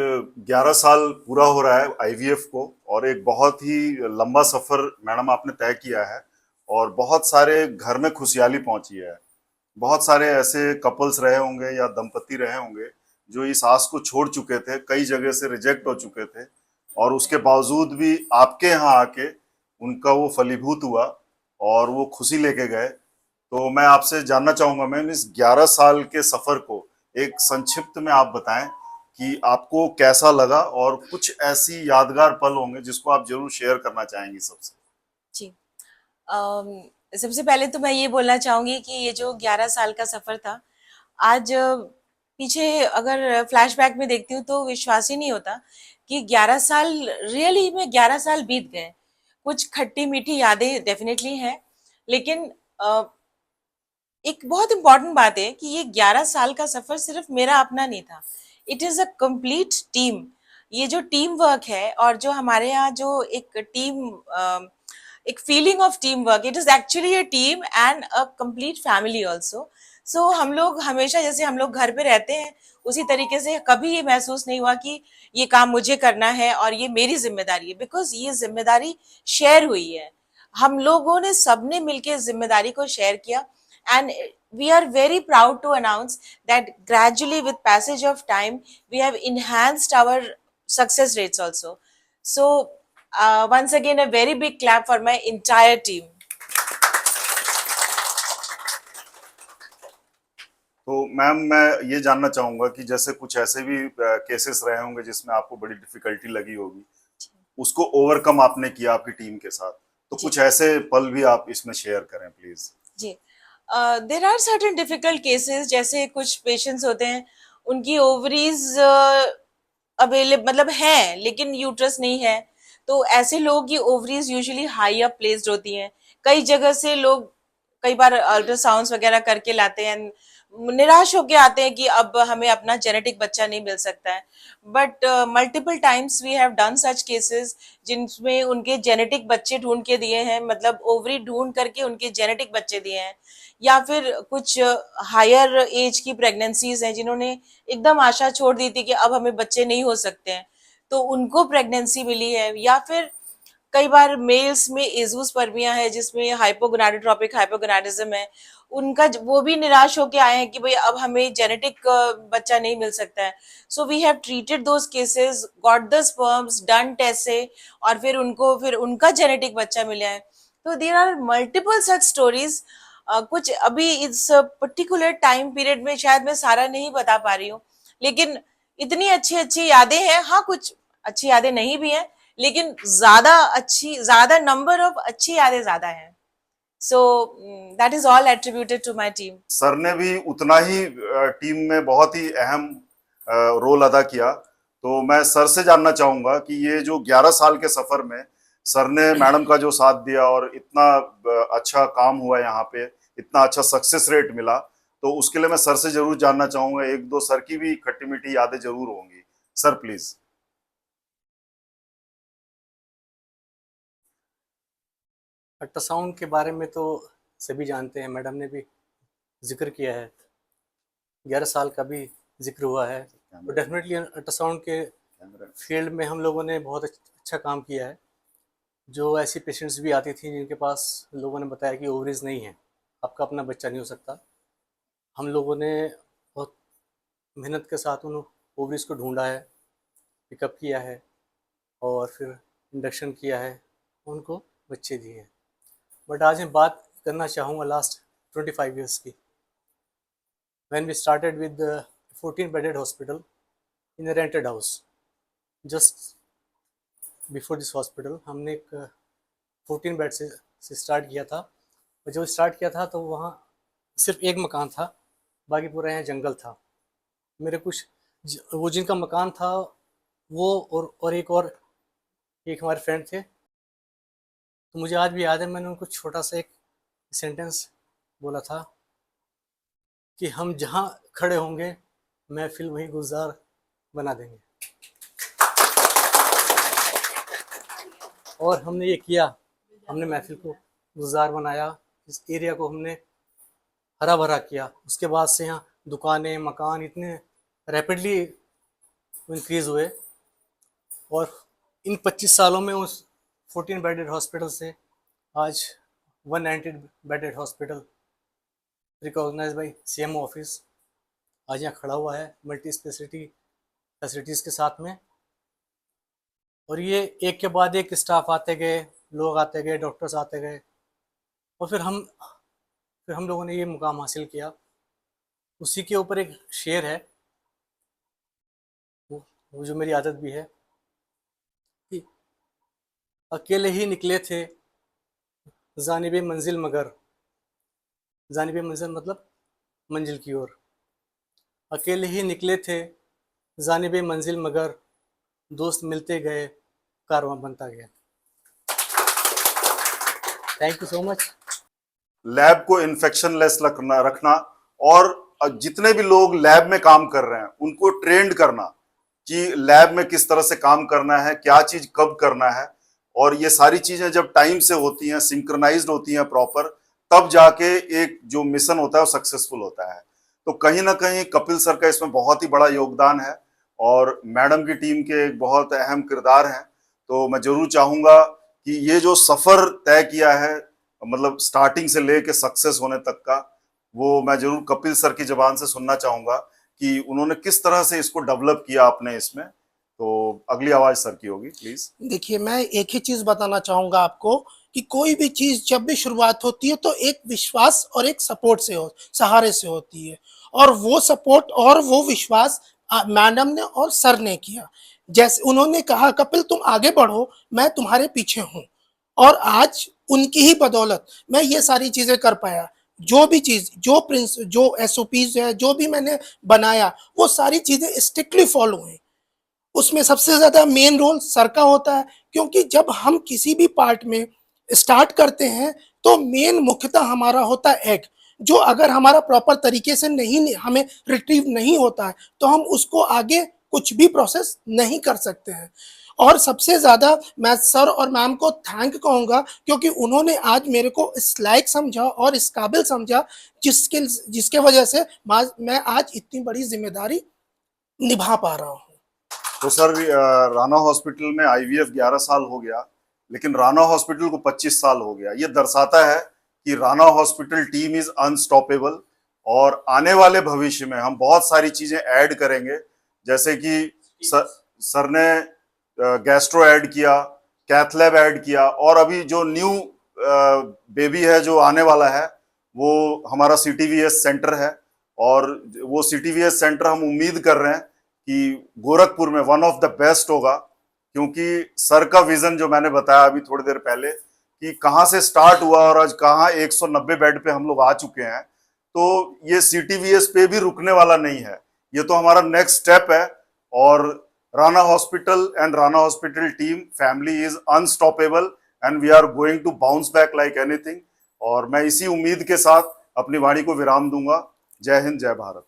11 साल पूरा हो रहा है आईवीएफ को, और एक बहुत ही लंबा सफर मैडम आपने तय किया है। और बहुत सारे घर में खुशहाली पहुंची है। बहुत सारे ऐसे कपल्स रहे होंगे या दंपति रहे होंगे जो इस आस को छोड़ चुके थे, कई जगह से रिजेक्ट हो चुके थे, और उसके बावजूद भी आपके यहाँ आके उनका वो फलीभूत हुआ और वो खुशी लेके गए। तो मैं आपसे जानना चाहूंगा मैम, इस 11 साल के सफर को एक संक्षिप्त में आप बताएं कि आपको कैसा लगा, और कुछ ऐसी यादगार पल होंगे जिसको आप जरूर शेयर करना चाहेंगी सबसे। जी। सबसे पहले तो मैं ये बोलना चाहूंगी कि ये जो 11 साल का सफर था, आज पीछे अगर फ्लैशबैक में देखती हूँ तो विश्वास ही नहीं होता कि 11 साल रियली में 11 साल बीत गए। कुछ खट्टी मीठी यादें डेफिनेटली हैं, लेकिन एक बहुत इंपॉर्टेंट बात है कि ये 11 साल का सफर सिर्फ मेरा अपना नहीं था। It is a complete team. ये जो टीम वर्क है और जो हमारे यहाँ जो एक टीम, एक feeling of team work, it is actually a team and a complete family also. So हम लोग हमेशा जैसे हम लोग घर पे रहते हैं, उसी तरीके से कभी ये महसूस नहीं हुआ कि ये काम मुझे करना है और ये मेरी जिम्मेदारी है, बिकॉज ये जिम्मेदारी शेयर हुई है। हम लोगों ने सबने मिलकर जिम्मेदारी को शेयर किया, and we are very proud to announce that gradually with passage of time we have enhanced our success rates also. So once again a very big clap for my entire team. तो ma'am, मैं ये जानना चाहूंगा कि जैसे कुछ ऐसे भी केसेस रहे होंगे जिसमें आपको बड़ी डिफिकल्टी लगी होगी, उसको ओवरकम आपने किया आपकी टीम के साथ। तो जी कुछ ऐसे पल भी आप इसमें शेयर करें प्लीज। जी। There are certain difficult cases, जैसे कुछ पेशेंट्स होते हैं, उनकी ओवरीज अवेलेबल मतलब है लेकिन यूट्रस नहीं है। तो ऐसे लोग की ovaries usually high up placed होती हैं। कई जगह से लोग कई बार अल्ट्रासाउंड्स वगैरह करके लाते हैं, निराश होके आते हैं कि अब हमें अपना जेनेटिक बच्चा नहीं मिल सकता है। But multiple times we have done such cases जिनमें उनके जेनेटिक बच्चे ढूंढ के दिए हैं, मतलब ओवरी ढूंढ करके उनके जेनेटिक बच्चे दिए हैं। या फिर कुछ हायर एज की प्रेगनेंसीज हैं जिन्होंने एकदम आशा छोड़ दी थी कि अब हमें बच्चे नहीं हो सकते हैं, तो उनको प्रेगनेंसी मिली है। या फिर कई बार मेल्स में एजोस्पर्मिया है जिसमें हाइपोगोनाडोट्रोपिक हाइपोगोनाडिज्म है, वो भी निराश होके आए हैं कि भाई अब हमें जेनेटिक बच्चा नहीं मिल सकता है। So we have treated those cases, got the sperms, done test, और फिर उनका जेनेटिक बच्चा मिला है। तो there are multiple such stories. कुछ अभी इस पर्टिकुलर टाइम पीरियड में शायद मैं सारा नहीं बता पा रही हूँ, लेकिन इतनी अच्छी अच्छी यादें हैं। हाँ, कुछ अच्छी यादें नहीं भी हैं, लेकिन ज्यादा नंबर ऑफ अच्छी यादें ज्यादा हैं। So that is all attributed to my team. Sir ने भी उतना ही टीम में बहुत ही अहम रोल अदा किया। तो मैं सर से जानना चाहूंगा कि ये जो 11 साल के सफर में सर ने मैडम का जो साथ दिया और इतना अच्छा काम हुआ यहाँ पे, इतना अच्छा सक्सेस रेट मिला, तो उसके लिए मैं सर से जरूर जानना चाहूंगा। एक दो सर की भी खट्टी मीठी यादें जरूर होंगी। Sir please. अल्ट्रासाउंड के बारे में तो सभी जानते हैं, मैडम ने भी जिक्र किया है, 11 साल का भी जिक्र हुआ है। तो डेफिनेटली अल्ट्रासाउंड के फील्ड में हम लोगों ने बहुत अच्छा काम किया है। जो ऐसी पेशेंट्स भी आती थी जिनके पास लोगों ने बताया कि ओवरीज नहीं है, आपका अपना बच्चा नहीं हो सकता, हम लोगों ने बहुत मेहनत के साथ उन ओवरीज को ढूंढा है, पिकअप किया है और फिर इंडक्शन किया है, उनको बच्चे दिए हैं। बट आज मैं बात करना चाहूँगा लास्ट 25 years की। when we started with the 14 bedded hospital in a rented house, just before this hospital हमने एक 14 बेड से स्टार्ट किया था। और जब स्टार्ट किया था तो वहाँ सिर्फ एक मकान था, बाकी पूरा यहाँ जंगल था। मेरे कुछ वो जिनका मकान था वो एक हमारे फ्रेंड थे, तो मुझे आज भी याद है मैंने उनको छोटा सा एक सेंटेंस बोला था कि हम जहाँ खड़े होंगे महफिल वहीं गुलजार बना देंगे। और हमने ये किया, हमने महफिल को गुलजार बनाया, इस एरिया को हमने हरा भरा किया। उसके बाद से यहाँ दुकानें मकान इतने रैपिडली वो इंक्रीज़ हुए, और इन 25 सालों में उस 14 बेडेड हॉस्पिटल से आज 190 bedded hospital recognize by CMO office आज यहाँ खड़ा हुआ है मल्टी स्पेशलिटी फैसिलिटीज़ के साथ में। और ये एक के बाद एक स्टाफ आते गए, लोग आते गए, डॉक्टर्स आते गए, और फिर हम लोगों ने ये मुकाम हासिल किया। उसी के ऊपर एक शेर है, वो जो मेरी आदत भी है, कि अकेले ही निकले थे जानिबे मंजिल, मगर जानिबे मंजिल मतलब मंजिल की ओर, अकेले ही निकले थे जानिबे मंजिल, मगर दोस्त मिलते गए, कारवां बनता गया। Thank you so much. Lab को इन्फेक्शन लेस रखना और जितने भी लोग लैब में काम कर रहे हैं उनको ट्रेंड करना कि लैब में किस तरह से काम करना है, क्या चीज कब करना है, और ये सारी चीजें जब टाइम से होती हैं, सिंक्रोनाइज्ड होती हैं प्रॉपर, तब जाके एक जो मिशन होता है वो सक्सेसफुल होता है। तो कहीं ना कहीं कपिल सर का इसमें बहुत ही बड़ा योगदान है और मैडम की टीम के एक बहुत अहम किरदार हैं। तो मैं जरूर चाहूंगा कि ये जो सफर तय किया है, मतलब स्टार्टिंग से लेके सक्सेस होने तक का, वो मैं जरूर कपिल सर की जबान से सुनना चाहूंगा कि उन्होंने किस तरह से इसको डेवलप किया अपने इसमें। तो अगली आवाज सर की होगी, प्लीज। देखिए, मैं एक ही चीज बताना चाहूंगा आपको कि कोई भी चीज जब भी शुरुआत होती है तो एक विश्वास और एक सपोर्ट से सहारे से होती है, और वो सपोर्ट और वो विश्वास मैडम ने और सर ने किया। जैसे उन्होंने कहा, कपिल तुम आगे बढ़ो, मैं तुम्हारे पीछे हूँ, और आज उनकी ही बदौलत मैं ये सारी चीजें कर पाया। जो भी चीज, जो SOPs है, जो भी मैंने बनाया, वो सारी चीजें स्ट्रिक्टली फॉलो हुई। उसमें सबसे ज्यादा मेन रोल सर का होता है, क्योंकि जब हम किसी भी पार्ट में स्टार्ट करते हैं तो मेन मुख्यतः हमारा होता है एग, जो अगर हमारा प्रॉपर तरीके से नहीं हमें रिट्रीव नहीं होता है तो हम उसको आगे कुछ भी प्रोसेस नहीं कर सकते हैं। और सबसे ज्यादा मैं सर और मैम को थैंक कहूंगा, क्योंकि उन्होंने आज मेरे को इस लायक समझा और इस काबिल समझा, जिसके वजह से मैं आज इतनी बड़ी जिम्मेदारी निभा पा रहा हूँ। तो सर, राणा हॉस्पिटल में IVF 11 साल हो गया, लेकिन राणा हॉस्पिटल को 25 साल हो गया। ये दर्शाता है कि Rana hospital team is unstoppable, और आने वाले भविष्य में हम बहुत सारी चीजें ऐड करेंगे, जैसे कि सर ने गैस्ट्रो ऐड किया, कैथ लैब ऐड किया, और अभी जो न्यू बेबी है जो आने वाला है वो हमारा CTVS सेंटर है। और वो CTVS सेंटर हम उम्मीद कर रहे हैं कि गोरखपुर में वन ऑफ द बेस्ट होगा, क्योंकि सर का विजन जो मैंने बताया अभी थोड़ी देर पहले कि कहाँ से स्टार्ट हुआ और आज कहाँ 190 बेड पे हम लोग आ चुके हैं, तो ये CTVS पे भी रुकने वाला नहीं है, ये तो हमारा नेक्स्ट स्टेप है। और Rana hospital and Rana hospital team family is unstoppable and we are going to bounce back like anything. और मैं इसी उम्मीद के साथ अपनी वाणी को विराम दूंगा। जय हिंद, जय भारत।